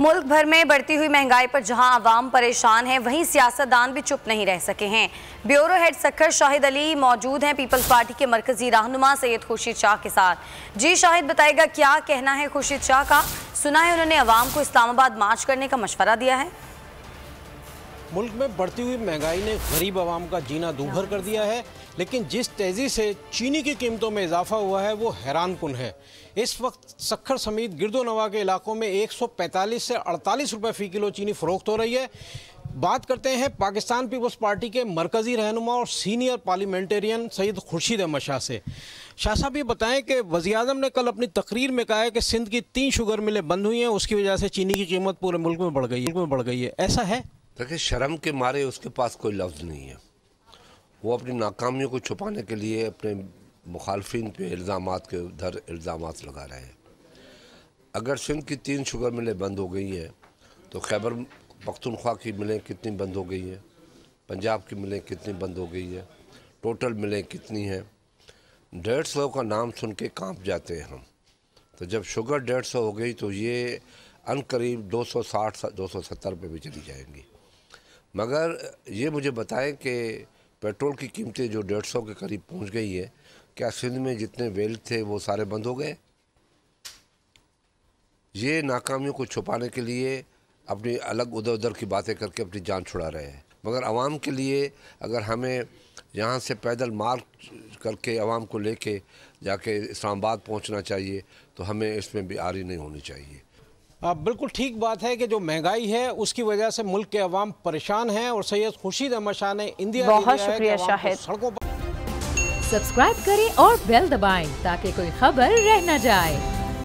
मुल्क भर में बढ़ती हुई महंगाई पर जहां आवाम परेशान है, वहीं सियासतदान भी चुप नहीं रह सके हैं। ब्यूरो हेड सक्खर शाहिद अली मौजूद हैं पीपल्स पार्टी के मरकजी रहनुमा सैयद खुर्शीद शाह के साथ। जी शाहिद, बताएगा क्या कहना है खुर्शीद शाह का? सुना है उन्होंने अवाम को इस्लामाबाद मार्च करने का मशवरा दिया है। मुल्क में बढ़ती हुई महंगाई ने गरीब आवाम का जीना दूभर कर दिया है, लेकिन जिस तेज़ी से चीनी की कीमतों में इजाफा हुआ है वो हैरानकुन है। इस वक्त सक्खर समेत गिरदोनवा के इलाकों में 145 से 48 रुपये फ़ी किलो चीनी फ़रोख्त हो रही है। बात करते हैं पाकिस्तान पीपल्स पार्टी के मरकज़ी रहनुमा और सीनियर पार्लियामेंटेरियन सैयद खुर्शीद अहमद शाह से। शाह साहब, ये बताएं कि वज़ीर-ए-आज़म ने कल अपनी तकरीर में कहा है कि सिंध की 3 शुगर मिलें बंद हुई हैं, उसकी वजह से चीनी की कीमत पूरे मुल्क में बढ़ गई है। ऐसा है? देखिए, शर्म के मारे उसके पास कोई लफ्ज़ नहीं है। वो अपनी नाकामियों को छुपाने के लिए अपने मुखालफिन पे इल्ज़ामात के उधर इल्ज़ामात लगा रहे हैं। अगर सिंध की 3 शुगर मिलें बंद हो गई हैं तो खैबर पख्तूनख्वा की मिलें कितनी बंद हो गई हैं, पंजाब की मिलें कितनी बंद हो गई है, टोटल मिलें कितनी हैं। 150 का नाम सुन के कांप जाते हैं हम। तो जब शुगर 150 हो गई तो ये अनकरीब 260-270 रुपये भी चली जाएंगी। मगर ये मुझे बताएं कि पेट्रोल की कीमतें जो 150 के करीब पहुंच गई है, क्या सिंध में जितने वेल थे वो सारे बंद हो गए? ये नाकामियों को छुपाने के लिए अपनी अलग उधर उधर की बातें करके अपनी जान छुड़ा रहे हैं। मगर आवाम के लिए अगर हमें यहाँ से पैदल मार्च करके आवाम को लेके जाके इस्लामाबाद पहुँचना चाहिए तो हमें इसमें भी आरी नहीं होनी चाहिए। बिल्कुल ठीक बात है कि जो महंगाई है उसकी वजह से मुल्क के अवाम परेशान हैं और सैयद खुर्शीद अहमद शाह ने इंदिया बहुत शुक्रिया शाहिद। सब्सक्राइब करें और बेल दबाएं ताकि कोई खबर रह न जाए।